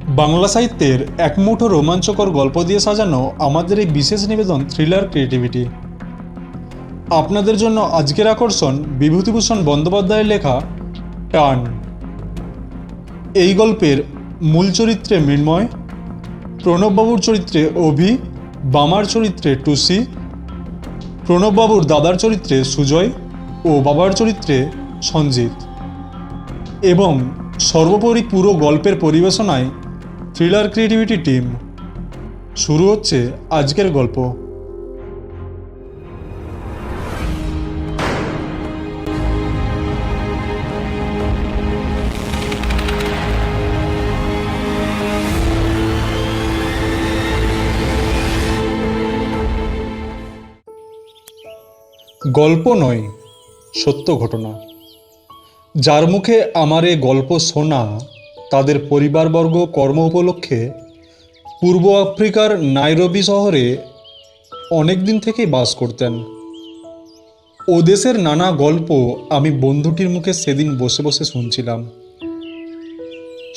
বাংলা সাহিত্যের একমুঠো রোমাঞ্চকর গল্প দিয়ে সাজানো আমাদের এই বিশেষ নিবেদন থ্রিলার ক্রিয়েটিভিটি। আপনাদের জন্য আজকের আকর্ষণ বিভূতিভূষণ বন্দ্যোপাধ্যায়ের লেখা টান। এই গল্পের মূল চরিত্রে মৃন্ময়, প্রণববাবুর চরিত্রে অভি, বামার চরিত্রে টুসি, প্রণববাবুর দাদার চরিত্রে সুজয় ও বাবার চরিত্রে সঞ্জিত, এবং সর্বোপরি পুরো গল্পের পরিবেশনায় থ্রিলার ক্রিয়েটিভিটি টিম। শুরু হচ্ছে আজকের গল্প। গল্প নয়, সত্য ঘটনা। যার মুখে আমার এ গল্প শোনা, তাদের পরিবারবর্গ কর্ম উপলক্ষে পূর্ব আফ্রিকার নাইরোবি শহরে অনেক দিন থেকেই বাস করতেন। ও দেশের নানা গল্প আমি বন্ধুটির মুখে সেদিন বসে বসে শুনছিলাম।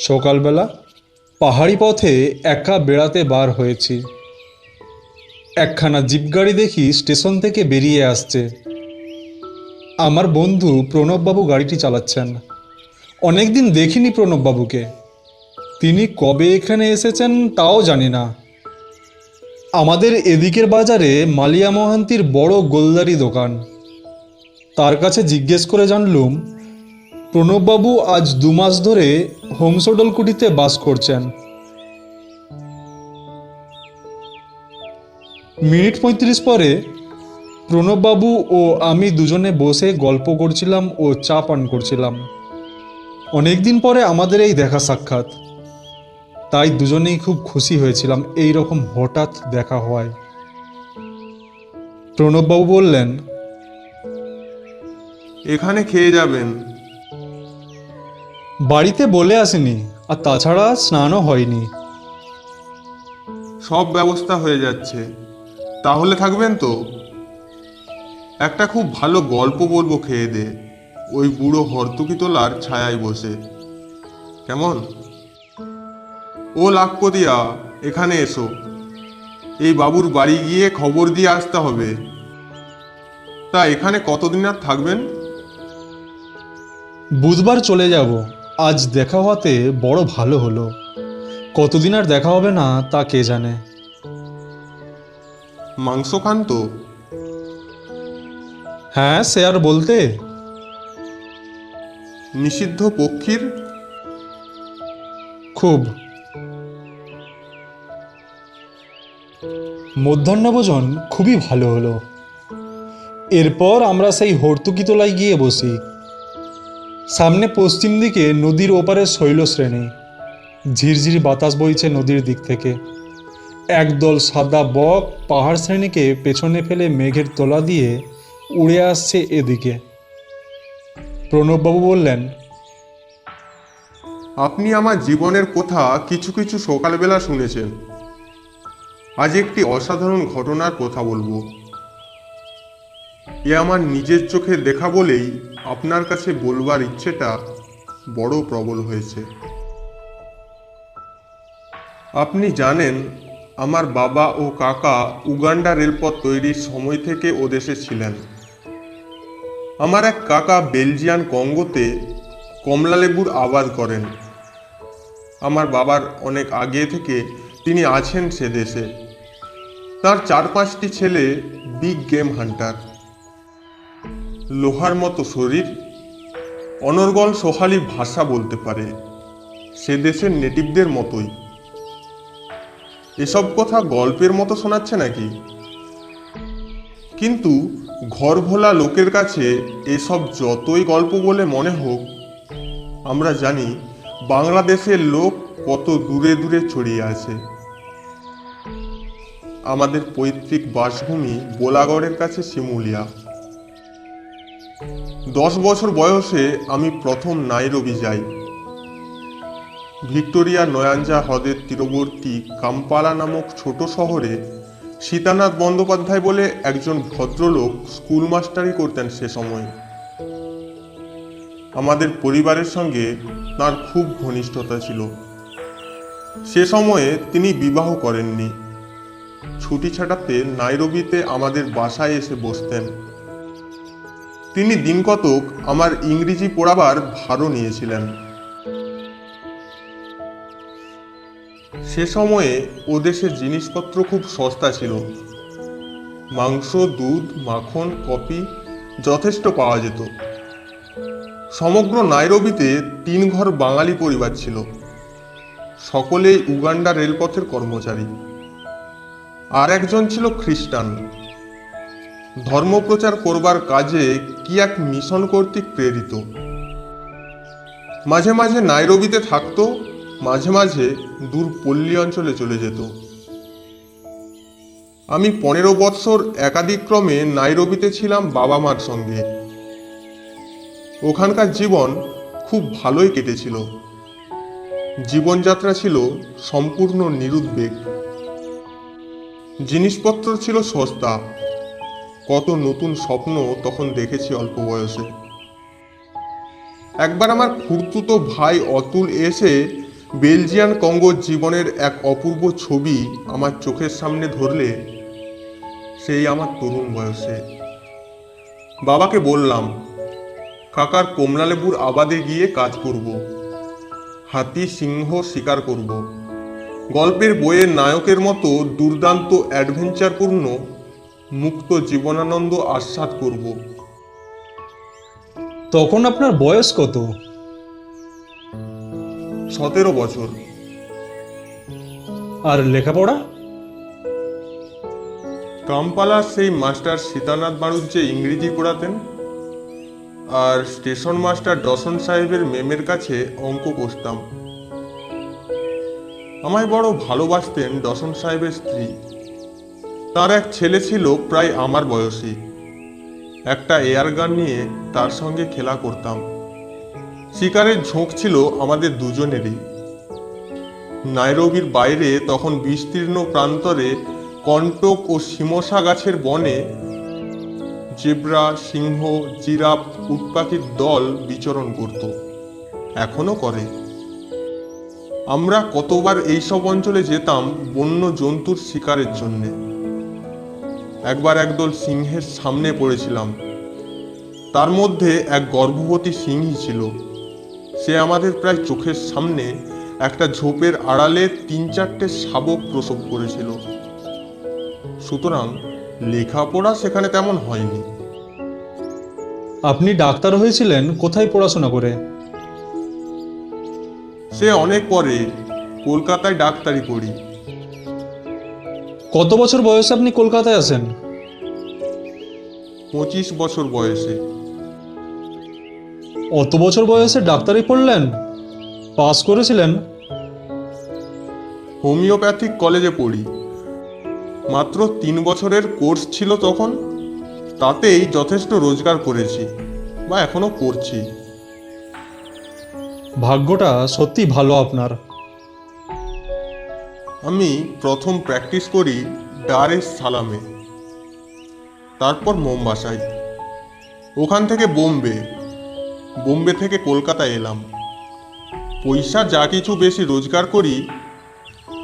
সকালবেলা পাহাড়ি পথে একা বেড়াতে বার হয়েছি। একখানা জিপ গাড়ি দেখি স্টেশন থেকে বেরিয়ে আসছে। আমার বন্ধু প্রণববাবু গাড়িটি চালাচ্ছেন। অনেকদিন দেখিনি প্রণববাবুকে। তিনি কবে এখানে এসেছেন তাও জানি না। আমাদের এদিকের বাজারে মালিয়া মহান্তির বড় গোলদারি দোকান। তার কাছে জিজ্ঞেস করে জানলুম প্রণববাবু আজ 2 মাস ধরে হোমসডলকুটিতে বাস করছেন। মিনিট 35 পরে প্রণববাবু ও আমি দুজনে বসে গল্প করছিলাম ও চা পান করছিলাম। অনেকদিন পরে আমাদের এই দেখা সাক্ষাৎ, তাই দুজনেই খুব খুশি হয়েছিলাম এই রকম হঠাৎ দেখা হওয়ায়। প্রণববাবু বললেন, এখানে খেয়ে যাবেন। বাড়িতে বলে আসেনি, আর তাছাড়া স্নানও হয়নি। সব ব্যবস্থা হয়ে যাচ্ছে। তাহলে থাকবেন তো? একটা খুব ভালো গল্প বলবো খেয়ে দে, ওই বুড়ো হর্তুকি তোলার ছায়ায় বসে। কেমন? ও লাখপতিয়া, এখানে এসো। এই বাবুর বাড়ি গিয়ে খবর দিয়ে আসতে হবে। তা এখানে কতদিন আর থাকবেন? বুধবার চলে যাব। আজ দেখা হওয়াতে বড় ভালো হলো। কতদিন আর দেখা হবে না তা কে জানে। মাংস খান তো? হ্যাঁ, সে আর বলতে। নিষিদ্ধ পক্ষীর? খুব। মধ্যাহ্নভোজন খুবই ভালো হলো। এরপর আমরা সেই হর্তুকিতলায় গিয়ে বসি। সামনে পশ্চিম দিকে নদীর ওপারে শৈলশ্রেণী। ঝিরঝির বাতাস বইছে নদীর দিক থেকে। একদল সাদা বক পাহাড় শ্রেণীকে পেছনে ফেলে মেঘের তলা দিয়ে উড়ে আসছে এদিকে। প্রণববাবু বললেন, আপনি আমার জীবনের কথা কিছু কিছু সকালবেলা শুনেছেন। আজ একটি অসাধারণ ঘটনার কথা বলবো। এ আমার নিজের চোখে দেখা বলেই আপনার কাছে বলবার ইচ্ছেটা বড় প্রবল হয়েছে। আপনি জানেন, আমার বাবা ও কাকা উগান্ডা রেলপথ তৈরির সময় থেকে ও দেশে ছিলেন। আমার এক কাকা বেলজিয়ান কঙ্গোতে কমলালেবুর আবাদ করেন। আমার বাবার অনেক আগে থেকে তিনি আছেন সে দেশে। তার 4-5টি ছেলে বিগ গেম হান্টার। লোহার মতো শরীর, অনর্গল সোহালি ভাষা বলতে পারে, সে দেশের নেটিভদের মতোই। এসব কথা গল্পের মতো শোনাচ্ছে নাকি? কিন্তু ঘর ভোলা লোকের কাছে এসব যতই গল্প বলে মনে হোক, আমরা জানি বাংলাদেশের লোক কত দূরে দূরে ছড়িয়ে আছে। আমাদের পৈতৃক বাসভূমি বোলাগড়ের কাছে শিমুলিয়া। 10 বছর বয়সে আমি প্রথম নাইরোবি যাই। ভিক্টোরিয়া নয়াঞ্জা হ্রদের তীরবর্তী কাম্পালা নামক ছোট শহরে সীতানাথ বন্দ্যোপাধ্যায় বলে একজন ভদ্রলোক স্কুল মাস্টারি করতেন সে সময়। আমাদের পরিবারের সঙ্গে তার খুব ঘনিষ্ঠতা ছিল। সে সময়ে তিনি বিবাহ করেননি। ছুটি ছাটাতে নাইরোবিতে আমাদের বাসায় এসে বসতেন। তিনি দিনকতক আমার ইংরেজি পড়াবার ভারও নিয়েছিলেন। সে সময়ে ও দেশের জিনিসপত্র খুব সস্তা ছিল। মাংস, দুধ, মাখন, কফি যথেষ্ট পাওয়া যেত। সমগ্র নাইরোবিতে 3 ঘর বাঙালি পরিবার ছিল। সকলেই উগান্ডা রেলপথের কর্মচারী। আর একজন ছিল খ্রিস্টান। ধর্মপ্রচার করবার কাজে কি এক মিশন কর্তৃক প্রেরিত। মাঝে মাঝে নাইরোবিতে থাকতো, মাঝে মাঝে দূর পল্লী অঞ্চলে চলে যেত। আমি 15 বৎসর একাদিক্রমে নাইরোবিতে ছিলাম বাবা মার সঙ্গে। ওখানকার জীবন খুব ভালোই কেটেছিল। জীবনযাত্রা ছিল সম্পূর্ণ নিরুদ্বেগ। জিনিসপত্র ছিল সস্তা। কত নতুন স্বপ্ন তখন দেখেছি অল্প বয়সে। একবার আমার খুড়তুতো ভাই অতুল এসে বেলজিয়ান কঙ্গোর জীবনের এক অপূর্ব ছবি আমার চোখের সামনে ধরলে, সেই আমার তরুণ বয়সে। বাবাকে বললাম, কাকার কমলালেবুর আবাদে গিয়ে কাজ করব, হাতি সিংহ শিকার করব, গল্পের বইয়ের নায়কের মতো দুর্দান্ত অ্যাডভেঞ্চারপূর্ণ মুক্ত জীবনানন্দ আস্বাদ করব। তখন আপনার বয়স কত? 17 বছর। আর লেখাপড়া? কাম্পালার সেই মাস্টার সীতানাথ বাড়ুর যে ইংরেজি পড়াতেন, আর স্টেশন মাস্টার ডসন সাহেবের মেমের কাছে অঙ্ক কষতাম। আমায় বড় ভালোবাসতেন ডসন সাহেবের স্ত্রী। তার এক ছেলে ছিল প্রায় আমার বয়সী। একটা এয়ার গান নিয়ে তার সঙ্গে খেলা করতাম। শিকারের ঝোঁক ছিল আমাদের দুজনেরই। নাইরোবির বাইরে তখন বিস্তীর্ণ প্রান্তরে কন্টক ও শিমশা গাছের বনে জেব্রা, সিংহ, জিরাফ, উটপাখির দল বিচরণ করত, এখনো করে। আমরা কতবার এইসব অঞ্চলে যেতাম বন্য জন্তুর শিকারের জন্যে। একবার একদল সিংহের সামনে পড়েছিলাম। তার মধ্যে এক গর্ভবতী সিংহী ছিল। সে আমাদের প্রায় চোখের সামনে একটা ঝোপের আড়ালে 3-4টে শাবক প্রসব করেছিল। সুতরাং লেখাপড়া সেখানে তেমন হয়নি। আপনি ডাক্তার হয়েছিলেন কোথায় পড়াশোনা করে? সে অনেক পরে কলকাতায় ডাক্তারি পড়ি। কত বছর বয়সে আপনি কলকাতায় আসেন? 25 বছর বয়সে। অত বছর বয়সে ডাক্তারি পড়লেন? পাস করেছিলেন? হোমিওপ্যাথিক কলেজে পড়ি। মাত্র 3 বছরের কোর্স ছিল তখন। তাতেই যথেষ্ট রোজগার করেছি, বা এখনো করছি। ভাগ্যটা সত্যি ভালো আপনার। আমি প্রথম প্র্যাকটিস করি ডার এস সালামে, তারপর মোমবাসায়, ওখান থেকে বোম্বে থেকে কলকাতায় এলাম। পয়সা যা কিছু বেশি রোজগার করি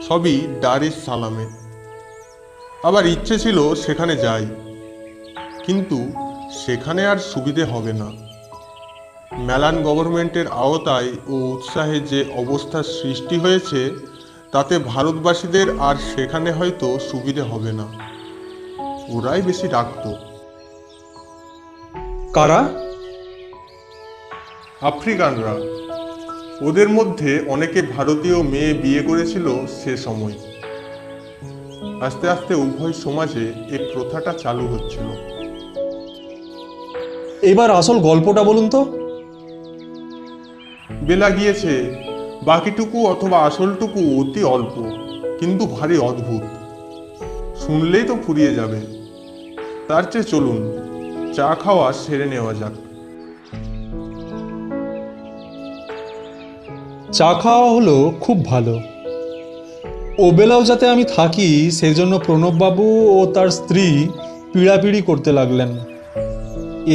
সবই ডার এস সালামে। আবার ইচ্ছে ছিল সেখানে যাই, কিন্তু সেখানে আর সুবিধে হবে না। ম্যালান গভর্নমেন্টের আওতায় ও উৎসাহে যে অবস্থার সৃষ্টি হয়েছে, তাতে ভারতবাসীদের আর সেখানে হয়তো সুবিধে হবে না। ওরাই বেশি রাখত। কারা? আফ্রিকানরা। ওদের মধ্যে অনেকে ভারতীয় মেয়ে বিয়ে করেছিল সে সময়। আস্তে আস্তে উভয় সমাজে এই প্রথাটা চালু হচ্ছিল। এবার আসল গল্পটা বলুন তো। বেলা গিয়েছে, বাকিটুকু অথবা আসলটুকু অতি অল্প, কিন্তু ভারী অদ্ভুত। শুনলেই তো ফুরিয়ে যাবে। তার চেয়ে চলুন চা খাওয়া সেরে নেওয়া যাক। চা খাওয়া হলো খুব ভালো। ও বেলাও যাতে আমি থাকি সেই জন্য প্রণববাবু ও তার স্ত্রী পিড়াপিড়ি করতে লাগলেন।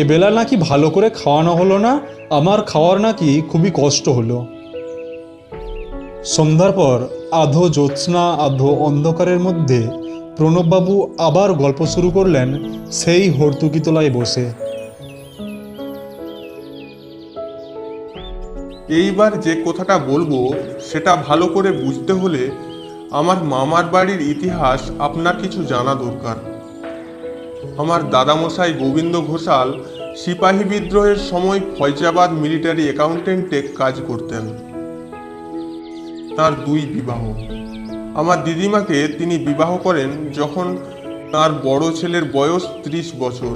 এবেলা নাকি ভালো করে খাওয়ানো হলো না, আমার খাওয়ার নাকি খুবই কষ্ট হলো। সন্ধ্যার পর আধো জ্যোৎস্না আধো অন্ধকারের মধ্যে প্রণববাবু আবার গল্প শুরু করলেন সেই হর্তুকি তলায় বসে। এইবার যে কথাটা বলবো সেটা ভালো করে বুঝতে হলে আমার মামার বাড়ির ইতিহাস আপনার কিছু জানা দরকার। আমার দাদামশাই গোবিন্দ ঘোষাল সিপাহী বিদ্রোহের সময় ফয়জাবাদ মিলিটারি অ্যাকাউন্টেন্টে কাজ করতেন। তার 2 বিবাহ। আমার দিদিমাকে তিনি বিবাহ করেন যখন তার বড় ছেলের বয়স 30 বছর।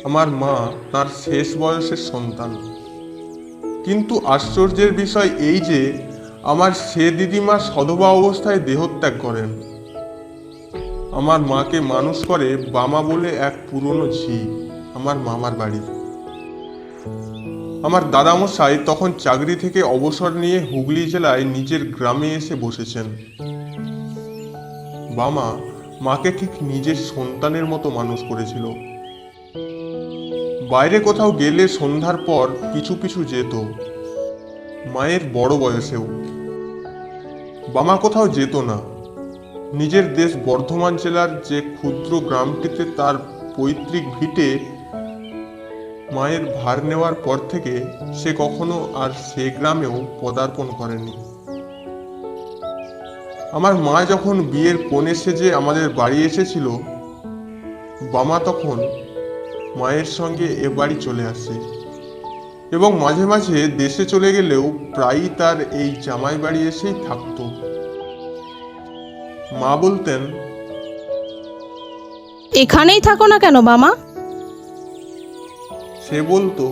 আমার মা তার শেষ বয়সের সন্তান। কিন্তু আশ্চর্যের বিষয় এই যে আমার সে দিদিমা সধবা অবস্থায় দেহত্যাগ করেন। আমার মাকে মানুষ করে বামা বলে এক পুরনো ঝি আমার মামার বাড়ি। আমার দাদামশাই তখন চাকরি থেকে অবসর নিয়ে হুগলি জেলায় নিজের গ্রামে এসে বসেছেন। বামা মাকে ঠিক নিজের সন্তানের মতো মানুষ করেছিল। বাইরে কোথাও গেলে সন্ধ্যার পর পিছু পিছু যেত, মায়ের বড় বয়সেও। বামা কোথাও যেত না। নিজের দেশ বর্ধমান জেলার যে ক্ষুদ্র গ্রামটিতে তার পৈতৃক ভিটে মায়ের ভার নেওয়ার পর থেকে সে কখনো আর সে গ্রামেও পদার্পণ করেনি। আমার মা যখন বিয়ের কনে সেজে আমাদের বাড়ি এসেছিল, বামা তখন মায়ের সঙ্গে এ বাড়ি চলে আসে এবং মাঝে মাঝে দেশে চলে গেলেও প্রায়ই তার এই জামাই বাড়ি এসেই থাকতো। মা বলতেন, এখানেই থাকো না কেন বামা? সে বলতো,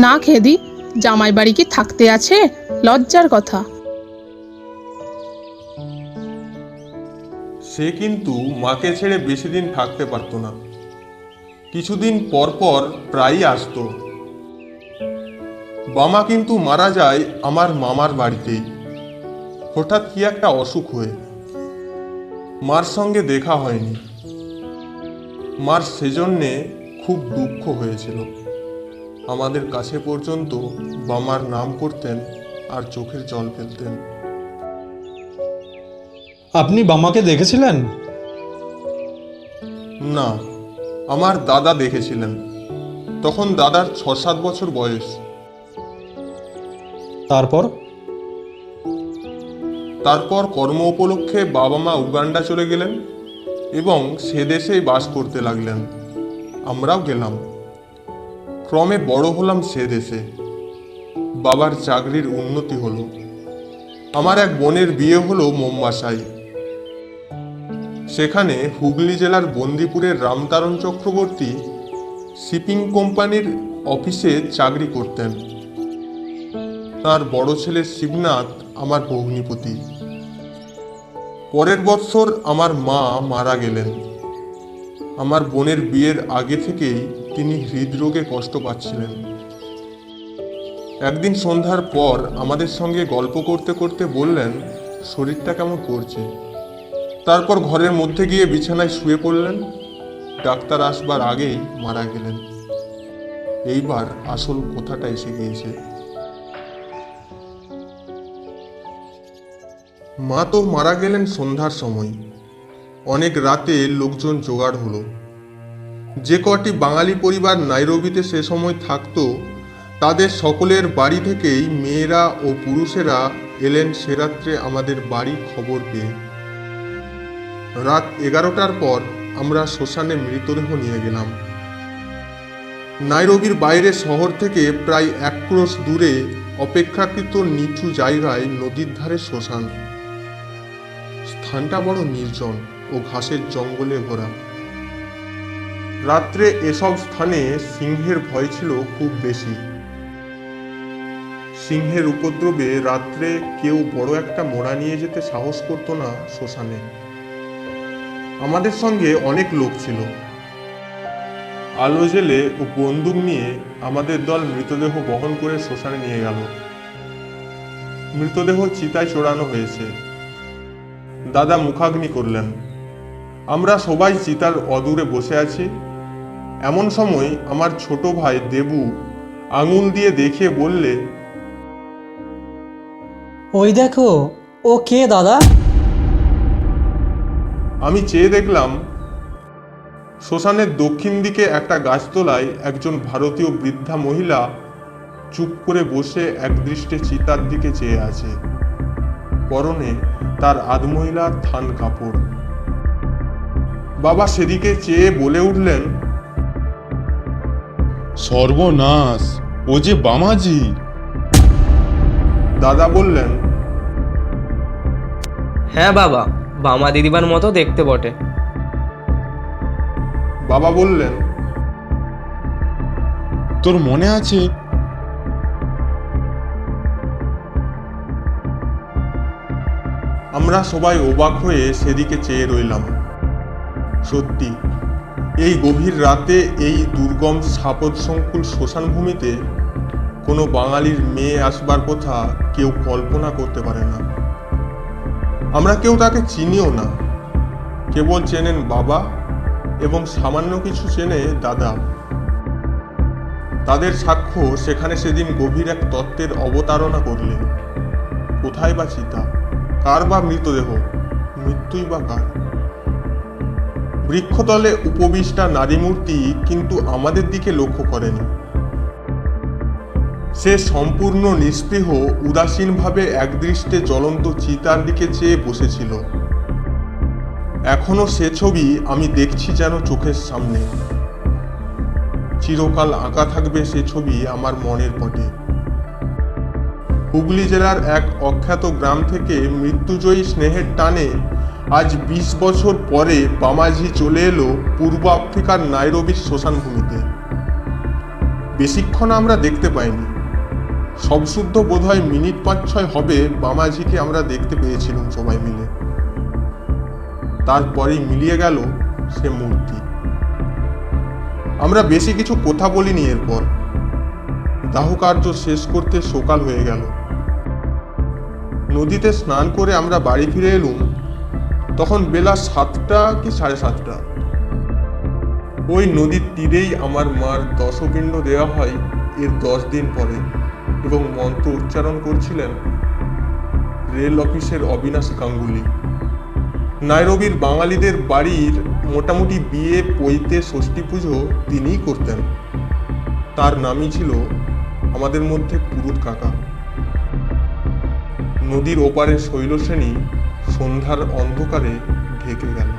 না খেদি, জামাই বাড়ি কি থাকতে আছে? লজ্জার কথা। সে কিন্তু মাকে ছেড়ে বেশি দিন থাকতে পারতো না। কিছুদিন পর পর প্রায়ই আসতো। বামা কিন্তু মারা যায় আমার মামার বাড়িতেই, হঠাৎ কি একটা অসুখ হয়ে। মার সঙ্গে দেখা হয়নি। মার সেজন্যে খুব দুঃখ হয়েছিল। আমাদের কাছে পর্যন্ত বামার নাম করতেন আর চোখের জল ফেলতেন। আপনি বামাকে দেখেছিলেন? না, আমার দাদা দেখেছিলেন। তখন দাদার 6-7 বছর বয়স। তারপর কর্ম উপলক্ষে বাবা মা উগান্ডা চলে গেলেন এবং সে দেশেই বাস করতে লাগলেন। আমরাও গেলাম। ক্রমে বড় হলাম সে দেশে। বাবার চাকরির উন্নতি হলো। আমার এক বোনের বিয়ে হলো মোম্বাসায়। সেখানে হুগলি জেলার বন্দিপুরের রামতারণ চক্রবর্তী শিপিং কোম্পানির অফিসে চাকরি করতেন। তার বড় ছেলে শিবনাথ আমার ভগ্নিপতি। পরের বৎসর আমার মা মারা গেলেন। আমার বোনের বিয়ের আগে থেকেই তিনি হৃদরোগে কষ্ট পাচ্ছিলেন। একদিন সন্ধ্যার পর আমাদের সঙ্গে গল্প করতে করতে বললেন শরীরটা কেমন করছে। তারপর ঘরের মধ্যে গিয়ে বিছানায় শুয়ে পড়লেন। ডাক্তার আসবার আগেই মারা গেলেন। এইবার আসল কথাটা এসে গিয়েছে। মা তো মারা গেলেন সন্ধ্যার সময়। অনেক রাতে লোকজন জোগাড় হলো। যে কটি বাঙালি পরিবার নাইরোবিতে সে সময় থাকতো, তাদের সকলের বাড়ি থেকেই মেয়েরা ও পুরুষেরা এলেন সে রাত্রে আমাদের বাড়ি খবর পেয়ে। রাত 11টার পর আমরা শ্মশানে মৃতদেহ নিয়ে গেলাম। নাইরোবির বাইরে শহর থেকে প্রায় 1 ক্রোশ দূরে অপেক্ষাকৃত নিচু জায়গায় নদীর ধারে শ্মশান। স্থানটা বড় নির্জন ও ঘাসের জঙ্গলে ভরা। রাত্রে এসব স্থানে সিংহের ভয় ছিল খুব বেশি। সিংহের উপদ্রবে রাত্রে কেউ বড় একটা মোড়া নিয়ে যেতে সাহস করত না শ্মশানে। আমাদের সঙ্গে অনেক লোক ছিল। আলো জেলে ও বন্দুক নিয়ে আমাদের দল মৃতদেহ বহন করে শ্মশানে নিয়ে গেল। মৃতদেহ চিতায় চড়ানো হয়েছে। দাদা মুখাগ্নি করলেন। আমরা সবাই চিতার অদূরে বসে আছি। এমন সময় আমার ছোট ভাই দেবু আঙুল দিয়ে দেখিয়ে বললে, ওই দেখো, ও কে দাদা? আমি চেয়ে দেখলাম শ্মশানের দক্ষিণ দিকে একটা গাছতলায় একজন ভারতীয় বৃদ্ধা মহিলা চুপ করে বসে একদৃষ্টে চিতার দিকে চেয়ে আছে। পরনে তার আধমহিলার থান কাপড়। বাবা সেদিকে চেয়ে বলে উঠলেন, সর্বনাশ, ও যে বামাজি। দাদা বললেন, হ্যাঁ বাবা, বামা দিদিবার মতো দেখতে বটে। বাবা বললেন, তোর মনে আছে? আমরা সবাই অবাক হয়ে সেদিকে চেয়ে রইলাম। সত্যি, এই গভীর রাতে এই দুর্গম সংকুল শ্মশান ভূমিতে কোনো বাঙালির মেয়ে আসবার কথা কেউ কল্পনা করতে পারে না। আমরা কেউ তাকে চিনিও না, কেবল চেনেন বাবা এবং সামান্য কিছু চেনে দাদা। তাদের সাক্ষ্য সেখানে সেদিন গভীর এক তত্ত্বের অবতারণা করলে। কোথায় বা চিতা, কার বা মৃতদেহ, মৃত্যুই বা কার? বৃক্ষতলে উপবিষ্টা নারী মূর্তি কিন্তু আমাদের দিকে লক্ষ্য করেনি। সে সম্পূর্ণ নিস্পৃহ উদাসীনভাবে একদৃষ্টে জ্বলন্ত চিতার দিকে চেয়ে বসেছিল। এখনো সে ছবি আমি দেখছি যেন চোখের সামনে। চিরকাল আঁকা থাকবে সে ছবি আমার মনের পটে। হুগলি জেলার এক অখ্যাত গ্রাম থেকে মৃত্যুজয়ী স্নেহের টানে আজ ২০ বছর পরে বামাজি চলে এলো পূর্ব আফ্রিকার নাইরোবির শ্মশান ভূমিতে। বেশিক্ষণ আমরা দেখতে পাইনি, সবশুদ্ধ বোধহয় মিনিট ৫-৬ হবে বামাজিকে আমরা দেখতে পেয়েছিলাম সবাই মিলে। তারপরেই মিলিয়ে গেল সে মূর্তি। আমরা বেশি কিছু কথা বলিনি। এরপর দাহকার্য শেষ করতে সকাল হয়ে গেল। নদীতে স্নান করে আমরা বাড়ি ফিরে এলুম তখন বেলা ৭টা কি ৭:৩০। ওই নদীর তীরেই আমার মার দশপিণ্ড দেওয়া হয় এর ১০ দিন পরে, এবং মন্ত্র উচ্চারণ করছিলেন রেল অফিসের অবিনাশ গাঙ্গুলি। নাইরোবির বাঙালিদের বাড়ির মোটামুটি বিয়ে, পৈতে, ষষ্ঠী পুজো তিনিই করতেন। তার নামই ছিল আমাদের মধ্যে পুরুত কাকা। নদীর ওপারে শৈলশ্রেণী সন্ধ্যার অন্ধকারে ঢেকে গেল।